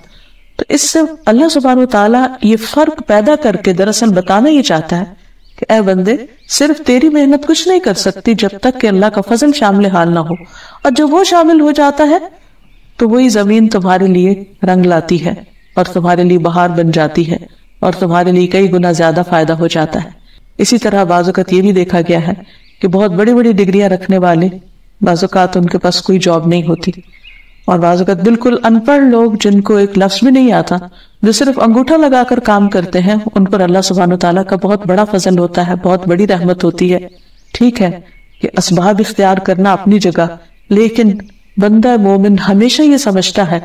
تو اس سے اللہ سبحانہ وتعالیٰ یہ فرق پیدا کر کے دراصل بتانا یہ چاہتا ہے کہ اے بندے، صرف تیری محنت کچھ نہیں کر سکتی جب تک کہ اللہ کا فضل شامل حال نہ ہو، اور جب وہ شامل ہو جاتا ہے تو وہی زمین تمہارے لیے رنگ لاتی ہے اور تمہارے لیے بہار بن جاتی ہے اور تمہارے لیے کئی گنا زیادہ فائدہ ہو جاتا ہے۔ اسی طرح بعض اوقات یہ بھی دیکھا گیا ہے کہ بہت بڑی بڑی ڈگریاں رکھنے والے بعض اوقات ان کے پاس کوئی جاب نہیں ہوتی، اور بعض اوقات بالکل ان پڑھ لوگ جن کو ایک لفظ بھی نہیں آتا، جو صرف انگوٹھا لگا کر کام کرتے ہیں، ان پر اللہ سبحانہ تعالیٰ کا بہت بڑا فضل ہوتا ہے، بہت بڑی رحمت ہوتی ہے۔ ٹھیک ہے کہ اسباب اختیار کرنا اپنی جگہ، لیکن بندہ مومن ہمیشہ یہ سمجھتا ہے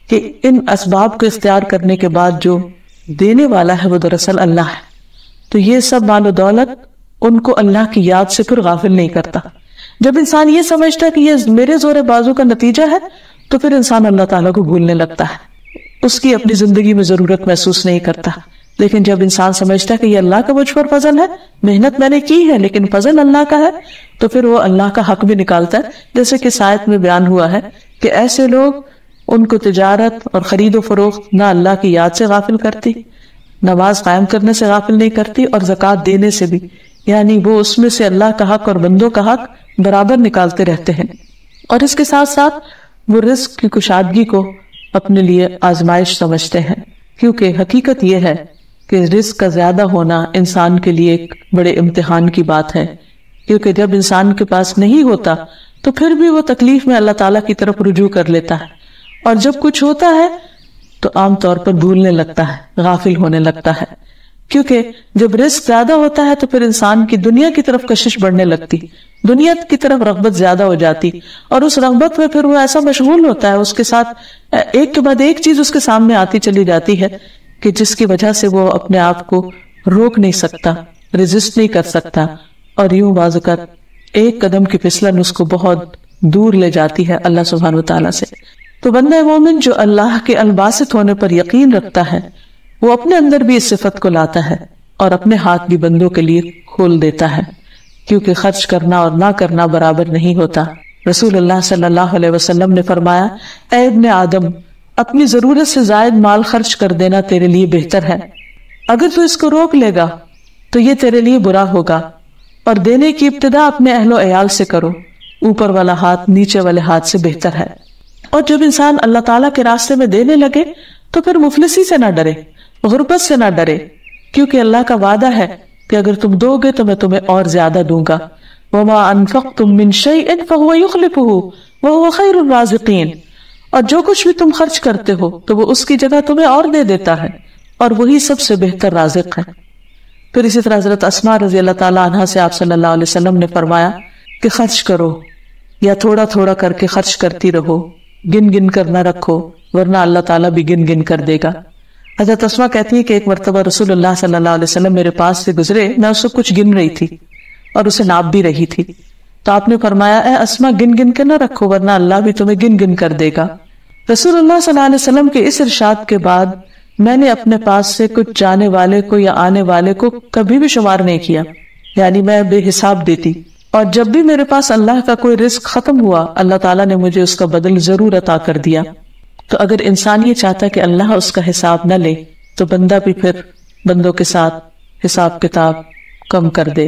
کہ ان اسباب کو اختیار کرنے کے بعد جو دینے والا ہے وہ دراصل اللہ ہے، تو یہ سب مال و دولت ان کو اللہ کی یاد سے پھر غافل نہیں کرتا۔ جب انسان یہ سمجھتا ہے کہ یہ میرے زور بازو کا نتیجہ ہے تو پھر انسان اللہ تعالیٰ کو بھولنے لگتا ہے، اس کی اپنی زندگی میں ضرورت محسوس نہیں کرتا۔ لیکن جب انسان سمجھتا ہے کہ یہ اللہ کا مجھ پر فضل ہے، محنت میں نے کی ہے لیکن فضل اللہ کا ہے، تو پھر وہ اللہ کا حق بھی نکالتا ہے، جیسے کہ اس آیت میں بیان ہوا ہے کہ ایسے لوگ، ان کو تجارت اور خرید و فروخت نہ اللہ کی یاد سے غافل کرتی، نماز قائم کرنے سے غافل نہیں کرتی، اور زکوٰۃ دینے سے بھی، یعنی وہ اس میں سے اللہ کا حق اور بندوں کا حق برابر نکالتے رہتے ہیں۔ اور اس کے ساتھ ساتھ وہ رزق کی کشادگی کو اپنے لیے آزمائش سمجھتے ہیں، کیونکہ حقیقت یہ ہے کہ رزق کا زیادہ ہونا انسان کے لیے ایک بڑے امتحان کی بات ہے، کیونکہ جب انسان کے پاس نہیں ہوتا تو پھر بھی وہ تکلیف میں اللہ تعالیٰ کی طرف رجوع کر لیتا ہے، اور جب کچھ ہوتا ہے تو عام طور پر بھولنے لگتا ہے، غافل ہونے لگتا ہے، کیونکہ جب رزق زیادہ ہوتا ہے تو پھر انسان کی دنیا کی طرف کشش بڑھنے لگتی، دنیا کی طرف رغبت زیادہ ہو جاتی، اور اس رغبت میں پھر وہ ایسا مشغول ہوتا ہے، اس کے ساتھ ایک کے بعد ایک چیز اس کے سامنے آتی چلی جاتی ہے کہ جس کی وجہ سے وہ اپنے آپ کو روک نہیں سکتا، ریزسٹ نہیں کر سکتا، اور یوں بعض اوقات ایک قدم کی پھسلن اس کو بہت دور لے جاتی ہے اللہ سبحانہ وتعالیٰ سے۔ تو بندہ مومن جو اللہ کے الباسط ہونے پر یقین رکھتا ہے، وہ اپنے اندر بھی اس صفت کو لاتا ہے اور اپنے ہاتھ بھی بندوں کے لیے کھول دیتا ہے، کیونکہ خرچ کرنا اور نہ کرنا برابر نہیں ہوتا۔ رسول اللہ صلی اللہ علیہ وسلم نے فرمایا، اے ابن آدم، اپنی ضرورت سے زائد مال خرچ کر دینا تیرے لیے بہتر ہے، اگر تو اس کو روک لے گا تو یہ تیرے لیے برا ہوگا، اور دینے کی ابتدا اپنے اہل و عیال سے کرو، اوپر والا ہاتھ نیچے والے ہاتھ سے بہتر ہے۔ اور جب انسان اللہ تعالیٰ کے راستے میں دینے لگے تو پھر مفلسی سے نہ ڈرے، غربت سے نہ ڈرے، کیونکہ اللہ کا وعدہ ہے کہ اگر تم دو گے تو میں تمہیں اور زیادہ دوں گا۔ وَمَا أَنفَقْتُم مِّن شَيْءٍ فَهُوَ يُخْلِفُهُ وَهُوَ خَيْرُ الرَّازِقِينَ، اور جو کچھ بھی تم خرچ کرتے ہو تو وہ اس کی جگہ تمہیں اور دے دیتا ہے، اور وہی سب سے بہتر رازق ہے۔ پھر اسی طرح حضرت اسماء رضی اللہ تعالیٰ عنہا سے آپ صلی اللہ علیہ وسلم نے فرمایا کہ خرچ کرو، یا تھوڑا تھوڑا کر کے خرچ کرتی رہو، گن گن کر نہ رکھو، ورنہ اللہ تعالیٰ بھی گن گن کر دے گا۔ حضرت اسماء کہتی ہے کہ ایک مرتبہ رسول اللہ صلی اللہ علیہ وسلم میرے پاس سے گزرے، میں اس کو کچھ گن رہی تھی اور اسے ناپ بھی رہی تھی، تو آپ نے فرمایا، اے اسماء گن گن کے نہ رکھو ورنہ اللہ بھی تمہیں گن گن کر دے گا۔ رسول اللہ صلی اللہ علیہ وسلم کے اس ارشاد کے بعد میں نے اپنے پاس سے کچھ جانے والے کو یا آنے والے کو کبھی بھی شمار نہیں کیا، یعنی میں بے حساب دیتی، اور جب بھی میرے پاس اللہ کا کوئی رزق ختم ہوا اللہ تعالیٰ نے مجھے اس کا بدل ضرور عطا کر دیا۔ تو اگر انسان یہ چاہتا ہے کہ اللہ اس کا حساب نہ لے تو بندہ بھی پھر بندوں کے ساتھ حساب کتاب کم کر دے۔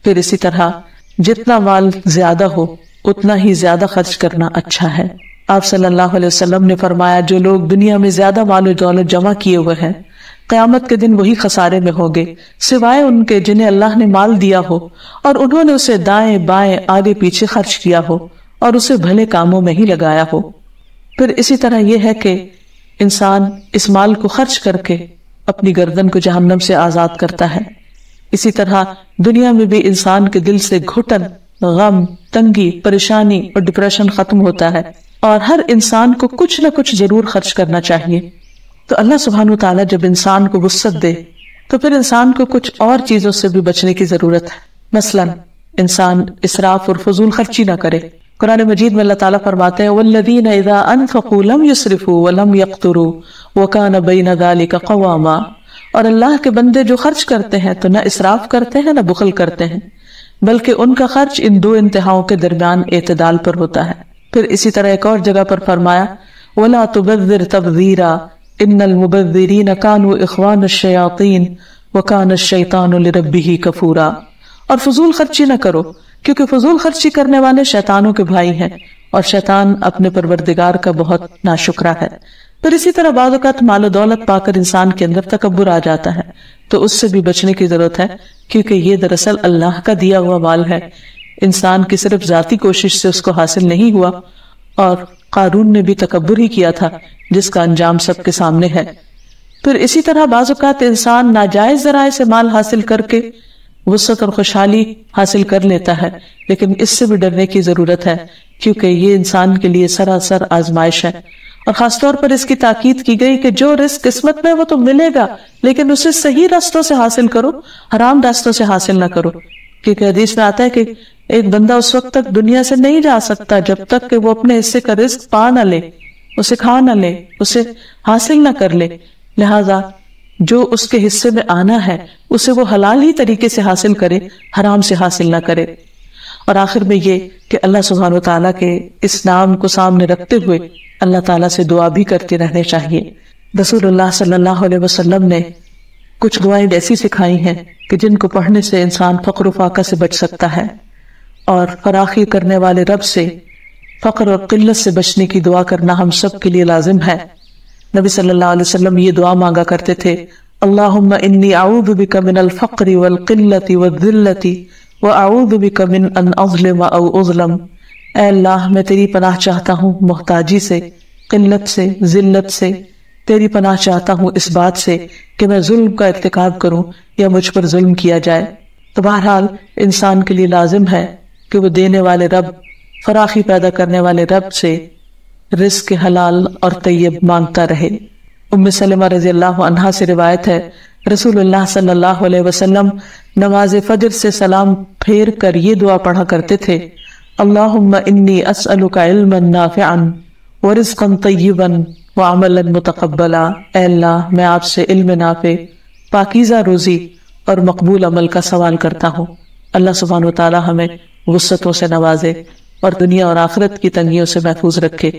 پھر اسی طرح جتنا مال زیادہ ہو اتنا ہی زیادہ خرچ کرنا اچھا ہے۔ آپ صلی اللہ علیہ وسلم نے فرمایا، جو لوگ دنیا میں زیادہ مال و دولت جمع کیے ہوئے ہیں قیامت کے دن وہی خسارے میں ہوں گے، سوائے ان کے جنہیں اللہ نے مال دیا ہو اور انہوں نے اسے دائیں بائیں آگے پیچھے خرچ کیا ہو اور اسے بھلے کاموں میں ہی لگایا ہو۔ پھر اسی طرح یہ ہے کہ انسان اس مال کو خرچ کر کے اپنی گردن کو جہنم سے آزاد کرتا ہے۔ اسی طرح دنیا میں بھی انسان کے دل سے گھٹن، غم، تنگی، پریشانی اور ڈپریشن ختم ہوتا ہے، اور ہر انسان کو کچھ نہ کچھ ضرور خرچ کرنا چاہیے۔ تو اللہ سبحانہ وتعالیٰ جب انسان کو وسعت دے تو پھر انسان کو کچھ اور چیزوں سے بھی بچنے کی ضرورت ہے، مثلا انسان اسراف اور فضول خرچی نہ کرے۔ قرآن مجید میں اللہ تعالیٰ فرماتے ہیں، وَالَّذِينَ إِذَا أَنفَقُوا لَمْ يُسْرِفُوا وَلَمْ يَقْتُرُوا وَكَانَ بَيْنَ ذَلِكَ قَوَامًا، اور اللہ کے بندے جو خرچ کرتے ہیں تو نہ اسراف کرتے ہیں نہ بخل کرتے ہیں، بلکہ ان کا خرچ ان دو انتہاؤں کے درمیان اعتدال پر ہوتا ہے۔ پھر اسی طرح ایک اور جگہ پر فرمایا، وَلَا تُبَذِّرْ تَبْذِيرًا إِنَّ الْمُبَذِّرِينَ كَانُوا إِخْوَانَ الشَّيَاطِينِ وَكَانَ الشَّيْطَانُ لِرَبِّهِ كَفُورًا، اور فضول خرچی نہ کرو، کیونکہ فضول خرچی کرنے والے شیطانوں کے بھائی ہیں، اور شیطان اپنے پروردگار کا بہت ناشکرا ہے۔ پھر اسی طرح بعض اوقات مال و دولت پا کر انسان کے اندر تکبر آ جاتا ہے، تو اس سے بھی بچنے کی ضرورت ہے، کیونکہ یہ دراصل اللہ کا دیا ہوا مال ہے، انسان کی صرف ذاتی کوشش سے اس کو حاصل نہیں ہوا، اور قارون نے بھی تکبر ہی کیا تھا جس کا انجام سب کے سامنے ہے۔ پھر اسی طرح بعض اوقات انسان ناجائز ذرائع سے مال حاصل کر کے وسعت اور خوشحالی حاصل کر لیتا ہے، لیکن اس سے بھی ڈرنے کی ضرورت ہے، کیونکہ یہ انسان کے لیے سراسر آزمائش ہے، اور خاص طور پر اس کی تاکید کی گئی کہ جو رزق قسمت میں وہ تو ملے گا، لیکن اسے صحیح راستوں سے حاصل کرو، حرام راستوں سے حاصل نہ کرو، کیونکہ حدیث میں آتا ہے کہ ایک بندہ اس وقت تک دنیا سے نہیں جا سکتا جب تک کہ وہ اپنے حصے کا رزق پا نہ لے، اسے کھا نہ لے، اسے حاصل نہ کر لے، لہذا جو اس کے حصے میں آنا ہے اسے وہ حلال ہی طریقے سے حاصل کرے، حرام سے حاصل نہ کرے۔ اور آخر میں یہ کہ اللہ سبحانہ وتعالیٰ کے اس نام کو سامنے رکھتے ہوئے اللہ تعالیٰ سے دعا بھی کرتے رہنے چاہیے۔ رسول اللہ صلی اللہ علیہ وسلم نے کچھ دعائیں ایسی سکھائی ہیں کہ جن کو پڑھنے سے انسان فقر و فاقہ سے بچ سکتا ہے، اور فراخی کرنے والے رب سے فقر اور قلت سے بچنے کی دعا کرنا ہم سب کے لیے لازم ہے۔ نبی صلی اللہ علیہ وسلم یہ دعا مانگا کرتے تھے، اللہم انی اعوذ بک من الفقر والقلت والذلت واعوذ بک من ان اظلم او اظلم۔ اے اللہ میں تیری پناہ چاہتا ہوں محتاجی سے، قلت سے، ذلت سے، تیری پناہ چاہتا ہوں اس بات سے کہ میں ظلم کا ارتکاب کروں یا مجھ پر ظلم کیا جائے۔ تو بہرحال انسان کے لیے لازم ہے کہ وہ دینے والے رب، فراخی پیدا کرنے والے رب سے رزق حلال اور طیب مانگتا رہے۔ ام سلمہ رضی اللہ عنہا سے روایت ہے، رسول اللہ صلی اللہ علیہ وسلم نماز فجر سے سلام پھیر کر یہ دعا پڑھا کرتے تھے، اللہم انی اسألک علما نافعا ورزقا طیبا وعملا متقبلا۔ اے اللہ میں آپ سے علم نافع، پاکیزہ روزی اور مقبول عمل کا سوال کرتا ہوں۔ اللہ سبحانہ وتعالی ہمیں وسعتوں سے نوازے اور دنیا اور آخرت کی تنگیوں سے محفوظ رکھے۔